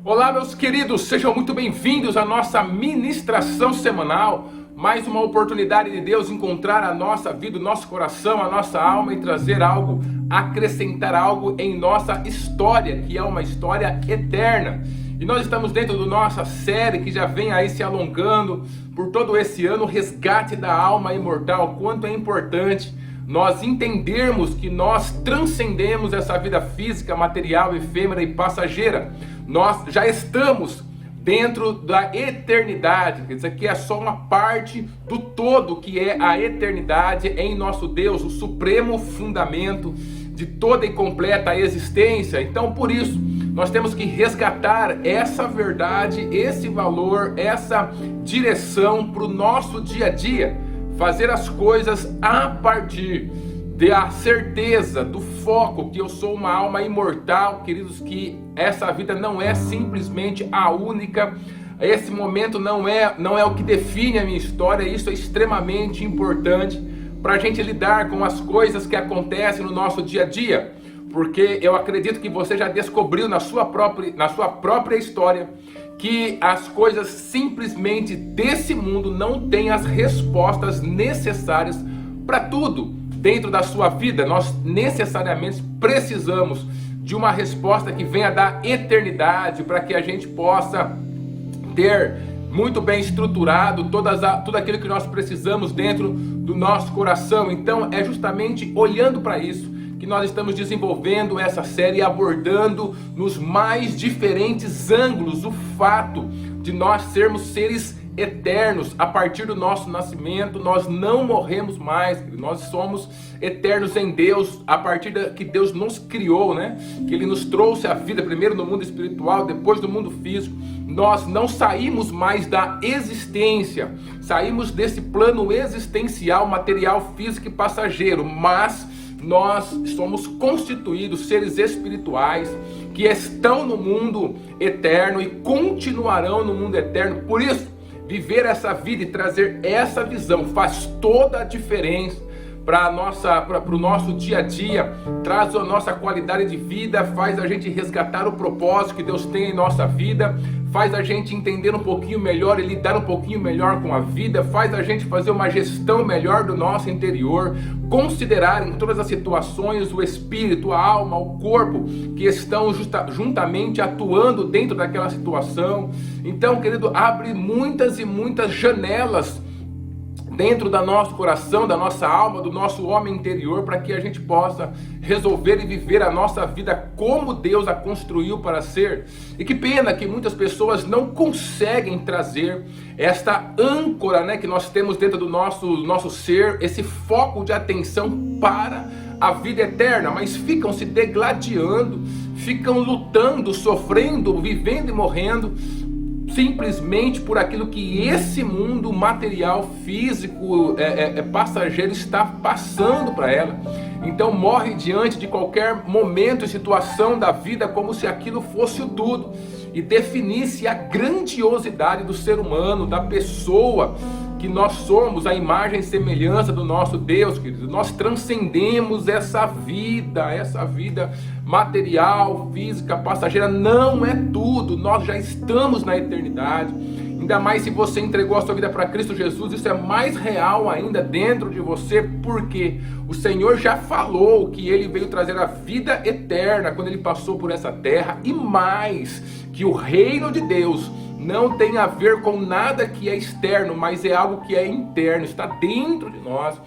Olá, meus queridos, sejam muito bem-vindos à nossa ministração semanal. Mais uma oportunidade de Deus encontrar a nossa vida, o nosso coração, a nossa alma e trazer algo, acrescentar algo em nossa história, que é uma história eterna. E nós estamos dentro da nossa série que já vem aí se alongando por todo esse ano, o resgate da alma imortal. Quanto é importante nós entendermos que nós transcendemos essa vida física, material, efêmera e passageira. Nós já estamos dentro da eternidade. Quer dizer, que é só uma parte do todo que é a eternidade em nosso Deus, o supremo fundamento de toda e completa existência. Então, por isso, nós temos que resgatar essa verdade, esse valor, essa direção para o nosso dia a dia. Fazer as coisas a partir da certeza, do foco que eu sou uma alma imortal, queridos, que essa vida não é simplesmente a única, esse momento não é o que define a minha história. Isso é extremamente importante para a gente lidar com as coisas que acontecem no nosso dia a dia, porque eu acredito que você já descobriu na sua própria história que as coisas simplesmente desse mundo não têm as respostas necessárias para tudo dentro da sua vida. Nós necessariamente precisamos de uma resposta que venha da eternidade, para que a gente possa ter muito bem estruturado tudo aquilo que nós precisamos dentro do nosso coração. Então é justamente olhando para isso que nós estamos desenvolvendo essa série, abordando nos mais diferentes ângulos o fato de nós sermos seres eternos. A partir do nosso nascimento nós não morremos mais, nós somos eternos em Deus, a partir que Deus nos criou, né? Que Ele nos trouxe a vida, primeiro no mundo espiritual, depois no mundo físico. Nós não saímos mais da existência, saímos desse plano existencial, material, físico e passageiro, mas nós somos constituídos seres espirituais que estão no mundo eterno e continuarão no mundo eterno. Por isso, viver essa vida e trazer essa visão faz toda a diferença para o nosso dia a dia, traz a nossa qualidade de vida, faz a gente resgatar o propósito que Deus tem em nossa vida, faz a gente entender um pouquinho melhor e lidar um pouquinho melhor com a vida, faz a gente fazer uma gestão melhor do nosso interior, considerar em todas as situações o espírito, a alma, o corpo que estão juntamente atuando dentro daquela situação. Então, querido, abre muitas e muitas janelas dentro do nosso coração, da nossa alma, do nosso homem interior, para que a gente possa resolver e viver a nossa vida como Deus a construiu para ser. E que pena que muitas pessoas não conseguem trazer esta âncora, né, que nós temos dentro do nosso ser, esse foco de atenção para a vida eterna, mas ficam se degladiando, ficam lutando, sofrendo, vivendo e morrendo simplesmente por aquilo que esse mundo material, físico, passageiro está passando para ela. Então morre diante de qualquer momento e situação da vida como se aquilo fosse o tudo e definisse a grandiosidade do ser humano, da pessoa que nós somos, a imagem e semelhança do nosso Deus, querido. Nós transcendemos essa vida material, física, passageira, não é tudo. Nós já estamos na eternidade. Ainda mais se você entregou a sua vida para Cristo Jesus, isso é mais real ainda dentro de você, porque o Senhor já falou que Ele veio trazer a vida eterna quando Ele passou por essa terra, e mais, que o reino de Deus não tem a ver com nada que é externo, mas é algo que é interno, está dentro de nós,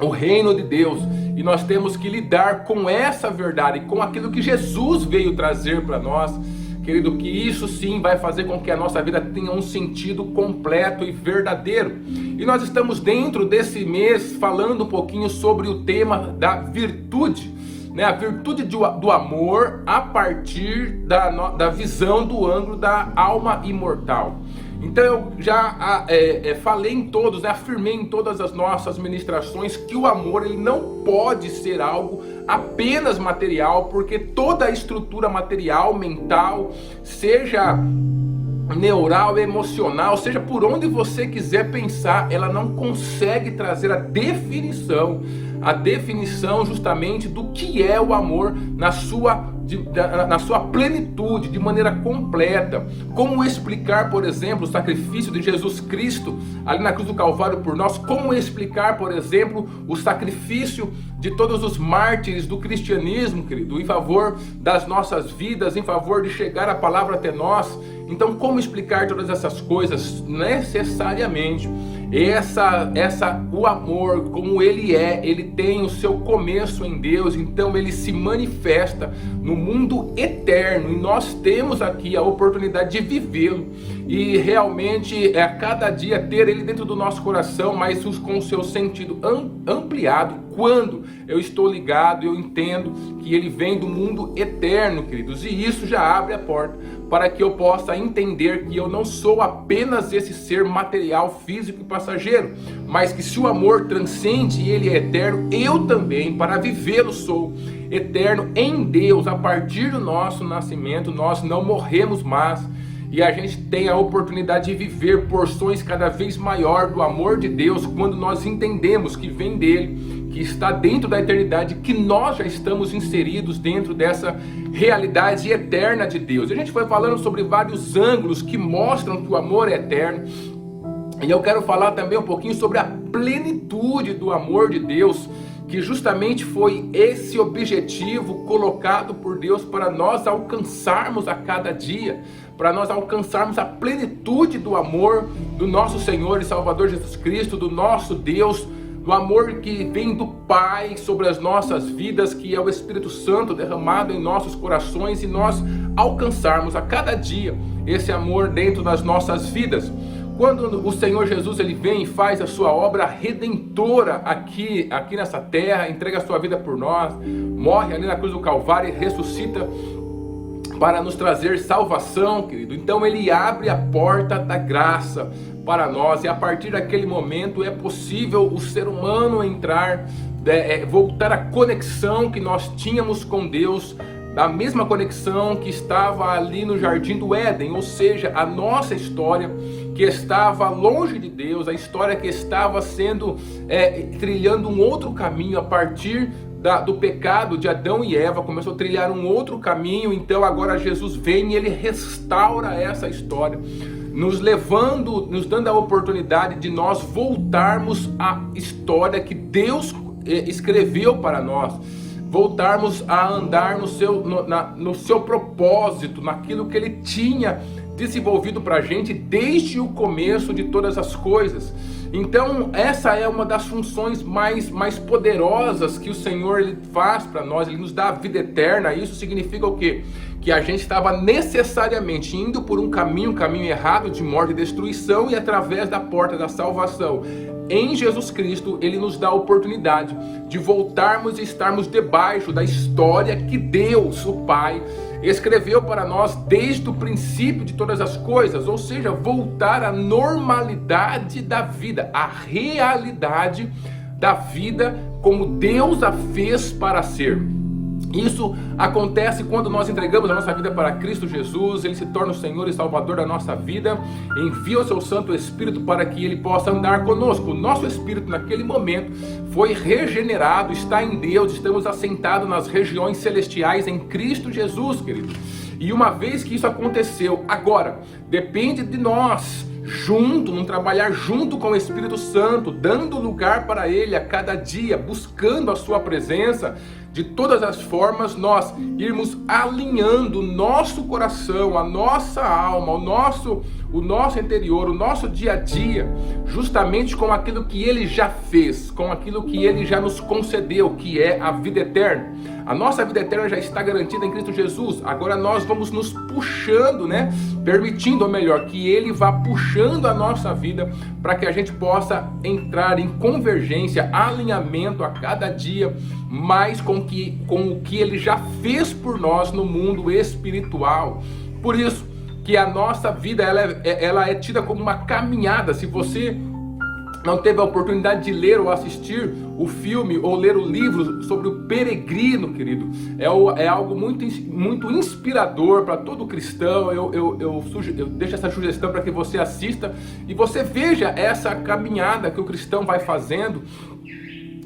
o reino de Deus. E nós temos que lidar com essa verdade, com aquilo que Jesus veio trazer para nós, querido, que isso sim vai fazer com que a nossa vida tenha um sentido completo e verdadeiro. E nós estamos dentro desse mês falando um pouquinho sobre o tema da virtude, né? A virtude do amor a partir da visão do ângulo da alma imortal. Então eu já falei em todos, né, afirmei em todas as nossas ministrações que o amor ele não pode ser algo apenas material, porque toda a estrutura material, mental, seja neural, emocional, seja por onde você quiser pensar, ela não consegue trazer a definição justamente do que é o amor na sua na sua plenitude, de maneira completa. Como explicar, por exemplo, o sacrifício de Jesus Cristo ali na cruz do Calvário por nós? Como explicar, por exemplo, o sacrifício de todos os mártires do cristianismo, querido, em favor das nossas vidas, em favor de chegar a palavra até nós? Então, como explicar todas essas coisas? Necessariamente, o amor, como ele tem o seu começo em Deus, então ele se manifesta no mundo eterno, e nós temos aqui a oportunidade de vivê-lo, e realmente a cada dia ter ele dentro do nosso coração, mas com o seu sentido ampliado, quando eu estou ligado, eu entendo que ele vem do mundo eterno, queridos, e isso já abre a porta para que eu possa entender que eu não sou apenas esse ser material, físico e passageiro, mas que se o amor transcende e ele é eterno, eu também, para vivê-lo, sou eterno em Deus. A partir do nosso nascimento, nós não morremos mais, e a gente tem a oportunidade de viver porções cada vez maior do amor de Deus, quando nós entendemos que vem dele, que está dentro da eternidade, que nós já estamos inseridos dentro dessa realidade eterna de Deus. A gente foi falando sobre vários ângulos que mostram que o amor é eterno, e eu quero falar também um pouquinho sobre a plenitude do amor de Deus, que justamente foi esse objetivo colocado por Deus para nós alcançarmos a cada dia, para nós alcançarmos a plenitude do amor do nosso Senhor e Salvador Jesus Cristo, do nosso Deus, do amor que vem do Pai sobre as nossas vidas, que é o Espírito Santo derramado em nossos corações, e nós alcançarmos a cada dia esse amor dentro das nossas vidas. Quando o Senhor Jesus ele vem e faz a sua obra redentora aqui nessa terra, entrega a sua vida por nós, morre ali na cruz do Calvário e ressuscita para nos trazer salvação, querido. Então ele abre a porta da graça para nós, e a partir daquele momento é possível o ser humano entrar, voltar à conexão que nós tínhamos com Deus, da mesma conexão que estava ali no Jardim do Éden, ou seja, a nossa história que estava longe de Deus, a história que estava sendo trilhando um outro caminho a partir do pecado de Adão e Eva, começou a trilhar um outro caminho. Então agora Jesus vem e ele restaura essa história, nos dando a oportunidade de nós voltarmos à história que Deus escreveu para nós, voltarmos a andar no seu propósito, naquilo que ele tinha desenvolvido para a gente desde o começo de todas as coisas. Então essa é uma das funções mais poderosas que o Senhor ele faz para nós. Ele nos dá a vida eterna. Isso significa o quê? Que a gente estava necessariamente indo por um caminho errado de morte e destruição, e através da porta da salvação em Jesus Cristo, ele nos dá a oportunidade de voltarmos e estarmos debaixo da história que Deus, o Pai, escreveu para nós desde o princípio de todas as coisas, ou seja, voltar à normalidade da vida, à realidade da vida como Deus a fez para ser. Isso acontece quando nós entregamos a nossa vida para Cristo Jesus. Ele se torna o Senhor e Salvador da nossa vida, envia o seu Santo Espírito para que ele possa andar conosco. O nosso espírito naquele momento foi regenerado, está em Deus, estamos assentados nas regiões celestiais em Cristo Jesus, querido. E uma vez que isso aconteceu, agora depende de nós, trabalhar junto com o Espírito Santo, dando lugar para ele a cada dia, buscando a sua presença. De todas as formas, nós irmos alinhando o nosso coração, a nossa alma, o nosso interior, o nosso dia a dia, justamente com aquilo que ele já fez, com aquilo que ele já nos concedeu, que é a vida eterna. A nossa vida eterna já está garantida em Cristo Jesus. Agora nós vamos nos puxando, permitindo, ou melhor, que ele vá puxando a nossa vida para que a gente possa entrar em convergência, alinhamento a cada dia mais com o que ele já fez por nós no mundo espiritual. Por isso que a nossa vida ela é tida como uma caminhada. Se você não teve a oportunidade de ler ou assistir o filme ou ler o livro sobre o peregrino, querido, é algo muito inspirador para todo cristão. Eu deixo essa sugestão para que você assista e você veja essa caminhada que o cristão vai fazendo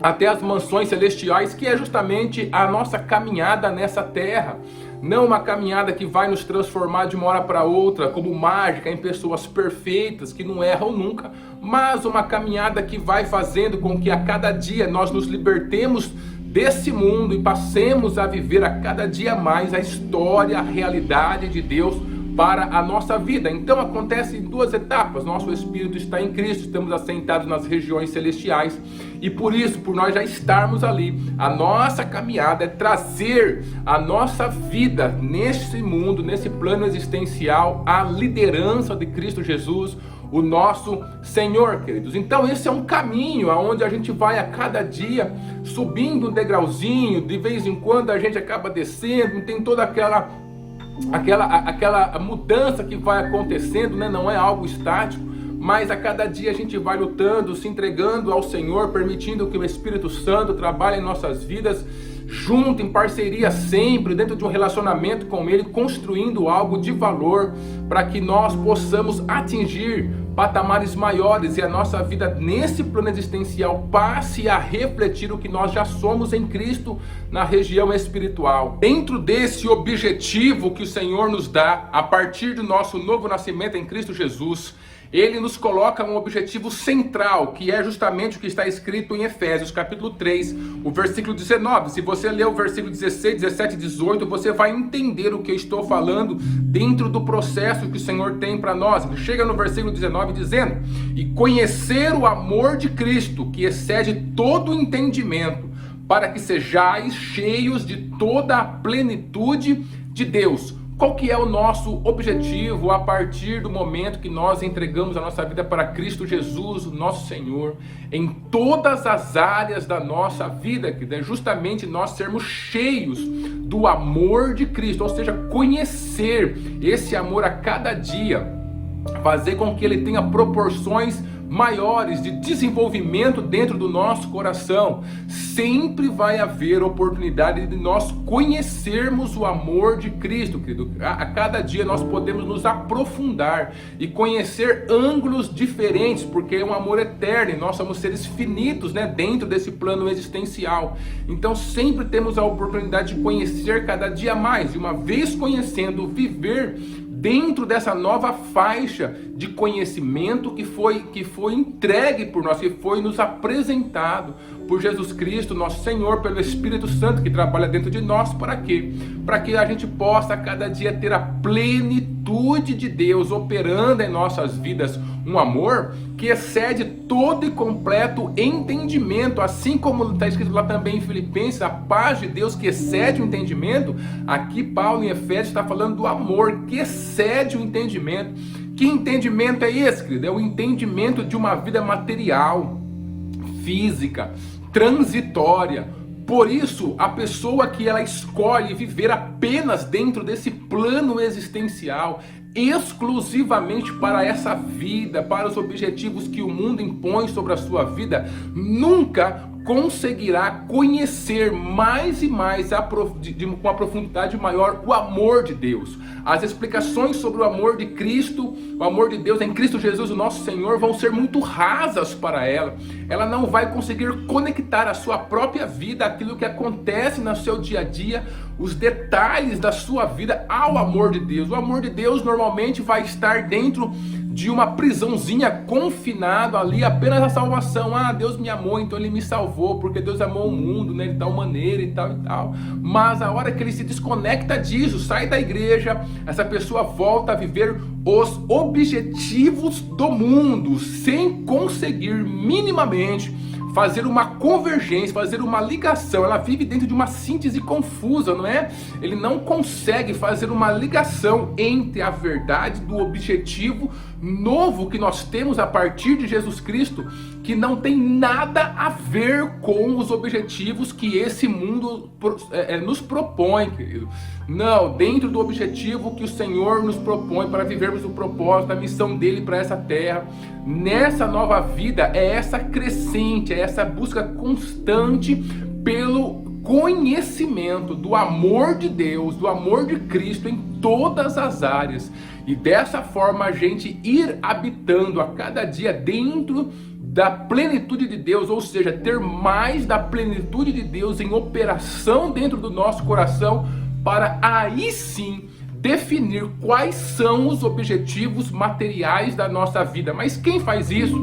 até as mansões celestiais, que é justamente a nossa caminhada nessa terra. não uma caminhada que vai nos transformar de uma hora para outra, como mágica, em pessoas perfeitas, que não erram nunca, mas uma caminhada que vai fazendo com que a cada dia nós nos libertemos desse mundo e passemos a viver a cada dia mais a história, a realidade de Deus para a nossa vida. Então acontece em duas etapas. Nosso espírito está em Cristo, estamos assentados nas regiões celestiais, e por isso, por nós já estarmos ali, a nossa caminhada é trazer a nossa vida nesse mundo, nesse plano existencial, a liderança de Cristo Jesus, o nosso Senhor, queridos. Então esse é um caminho aonde a gente vai a cada dia subindo um degrauzinho, de vez em quando a gente acaba descendo, tem toda aquela mudança que vai acontecendo, né? Não é algo estático, mas a cada dia a gente vai lutando, se entregando ao Senhor, permitindo que o Espírito Santo trabalhe em nossas vidas, junto, em parceria sempre, dentro de um relacionamento com Ele, construindo algo de valor, para que nós possamos atingir patamares maiores e a nossa vida nesse plano existencial passe a refletir o que nós já somos em Cristo na região espiritual. Dentro desse objetivo que o Senhor nos dá, a partir do nosso novo nascimento em Cristo Jesus, Ele nos coloca um objetivo central, que é justamente o que está escrito em Efésios capítulo 3, o versículo 19. Se você ler o versículo 16, 17 e 18, você vai entender o que eu estou falando dentro do processo que o Senhor tem para nós. Ele chega no versículo 19 dizendo: e conhecer o amor de Cristo, que excede todo entendimento, para que sejais cheios de toda a plenitude de Deus. Qual que é o nosso objetivo a partir do momento que nós entregamos a nossa vida para Cristo Jesus, o nosso Senhor, em todas as áreas da nossa vida, que é justamente nós sermos cheios do amor de Cristo, ou seja, conhecer esse amor a cada dia, fazer com que ele tenha proporções maiores de desenvolvimento dentro do nosso coração. Sempre vai haver oportunidade de nós conhecermos o amor de Cristo, querido. A cada dia nós podemos nos aprofundar e conhecer ângulos diferentes, porque é um amor eterno e nós somos seres finitos, né, dentro desse plano existencial. Então sempre temos a oportunidade de conhecer cada dia mais, e uma vez conhecendo, viver dentro dessa nova faixa de conhecimento que foi entregue por nós, que foi nos apresentado por Jesus Cristo, nosso Senhor, pelo Espírito Santo que trabalha dentro de nós. Para quê? Para que a gente possa cada dia ter a plenitude de Deus operando em nossas vidas, um amor que excede todo e completo entendimento, assim como está escrito lá também em Filipenses, a paz de Deus que excede o entendimento. Aqui Paulo em Efésios está falando do amor que excede o entendimento. Que entendimento é esse, querido? É o entendimento de uma vida material, física, transitória. Por isso, a pessoa que ela escolhe viver apenas dentro desse plano existencial, exclusivamente para essa vida, para os objetivos que o mundo impõe sobre a sua vida, nunca conseguirá conhecer mais e mais com uma profundidade maior o amor de Deus. As explicações sobre o amor de Cristo, o amor de Deus em Cristo Jesus, o nosso Senhor, vão ser muito rasas para ela. Ela não vai conseguir conectar a sua própria vida, aquilo que acontece no seu dia a dia, os detalhes da sua vida ao amor de Deus. O amor de Deus normalmente vai estar dentro de uma prisãozinha, confinado ali apenas a salvação. Ah, Deus me amou, então Ele me salvou, porque Deus amou o mundo, né, de tal maneira e tal e tal. Mas a hora que ele se desconecta disso, sai da igreja, essa pessoa volta a viver os objetivos do mundo, sem conseguir minimamente fazer uma convergência, fazer uma ligação. Ela vive dentro de uma síntese confusa, não é? Ele não consegue fazer uma ligação entre a verdade do objetivo novo que nós temos a partir de Jesus Cristo, que não tem nada a ver com os objetivos que esse mundo nos propõe, querido. Não, dentro do objetivo que o Senhor nos propõe para vivermos o propósito, a missão dele para essa terra, nessa nova vida, é essa crescente, é essa busca constante pelo conhecimento do amor de Deus, do amor de Cristo em todas as áreas. E dessa forma a gente ir habitando a cada dia dentro da plenitude de Deus, ou seja, ter mais da plenitude de Deus em operação dentro do nosso coração, para aí sim definir quais são os objetivos materiais da nossa vida. Mas quem faz isso,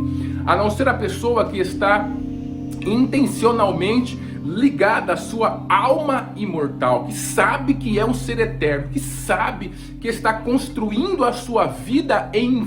a não ser a pessoa que está intencionalmente ligada à sua alma imortal, que sabe que é um ser eterno, que sabe que está construindo a sua vida em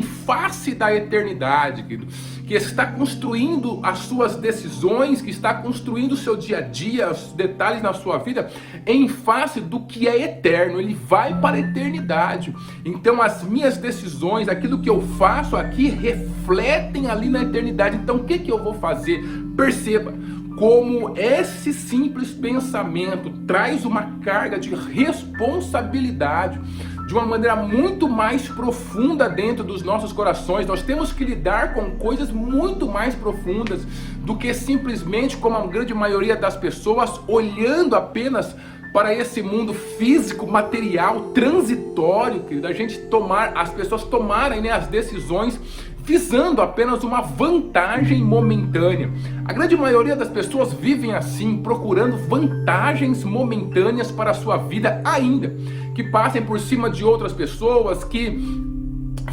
face da eternidade, querido, que está construindo as suas decisões, que está construindo o seu dia a dia, os detalhes na sua vida em face do que é eterno. Ele vai para a eternidade. Então as minhas decisões, aquilo que eu faço aqui, refletem ali na eternidade. Então o que eu vou fazer? Perceba como esse simples pensamento traz uma carga de responsabilidade de uma maneira muito mais profunda dentro dos nossos corações. Nós temos que lidar com coisas muito mais profundas do que simplesmente, como a grande maioria das pessoas, olhando apenas para esse mundo físico, material, transitório, que as pessoas tomarem, né, as decisões visando apenas uma vantagem momentânea. A grande maioria das pessoas vivem assim, procurando vantagens momentâneas para a sua vida ainda, que passem por cima de outras pessoas, que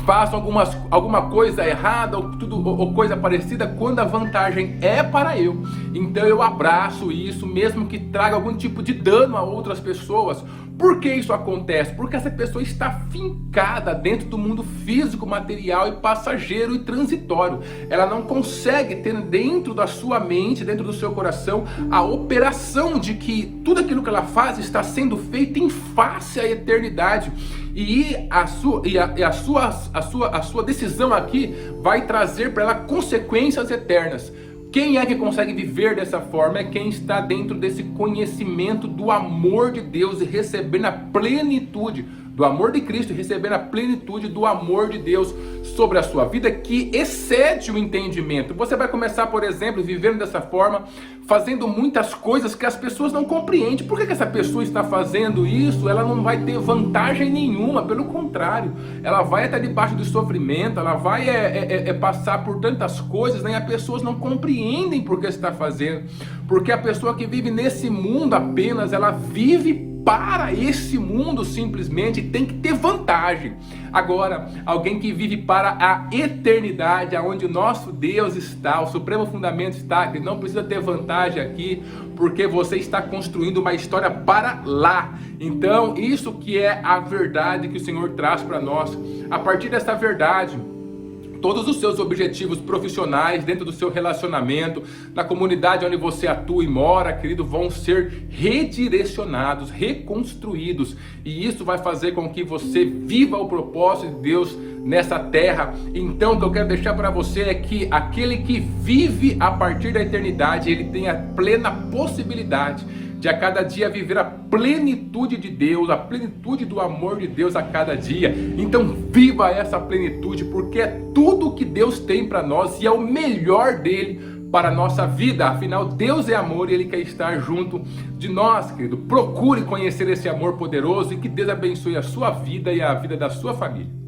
façam alguma coisa errada ou coisa parecida, quando a vantagem é para eu. Então eu abraço isso, mesmo que traga algum tipo de dano a outras pessoas. Por que isso acontece? Porque essa pessoa está fincada dentro do mundo físico, material e passageiro e transitório. Ela não consegue ter dentro da sua mente, dentro do seu coração, a operação de que tudo aquilo que ela faz está sendo feito em face à eternidade. E a sua decisão aqui vai trazer para ela consequências eternas. Quem é que consegue viver dessa forma? É quem está dentro desse conhecimento do amor de Deus e recebendo a plenitude do amor de Cristo, recebendo a plenitude do amor de Deus sobre a sua vida, que excede o entendimento. Você vai começar, por exemplo, vivendo dessa forma, fazendo muitas coisas que as pessoas não compreendem. Por que essa pessoa está fazendo isso? Ela não vai ter vantagem nenhuma, pelo contrário, ela vai estar debaixo do sofrimento, ela vai passar por tantas coisas, né? E as pessoas não compreendem por que está fazendo, porque a pessoa que vive nesse mundo apenas, ela vive para esse mundo simplesmente, tem que ter vantagem. Agora, alguém que vive para a eternidade, aonde o nosso Deus está, o supremo fundamento está, que não precisa ter vantagem aqui, porque você está construindo uma história para lá. Então, isso que é a verdade que o Senhor traz para nós. A partir dessa verdade, todos os seus objetivos profissionais, dentro do seu relacionamento, na comunidade onde você atua e mora, querido, vão ser redirecionados, reconstruídos. E isso vai fazer com que você viva o propósito de Deus nessa terra. Então, o que eu quero deixar para você é que aquele que vive a partir da eternidade, ele tem a plena possibilidade de a cada dia viver a plenitude de Deus, a plenitude do amor de Deus a cada dia. Então viva essa plenitude, porque é tudo que Deus tem para nós e é o melhor dele para a nossa vida. Afinal, Deus é amor e Ele quer estar junto de nós, querido. Procure conhecer esse amor poderoso e que Deus abençoe a sua vida e a vida da sua família.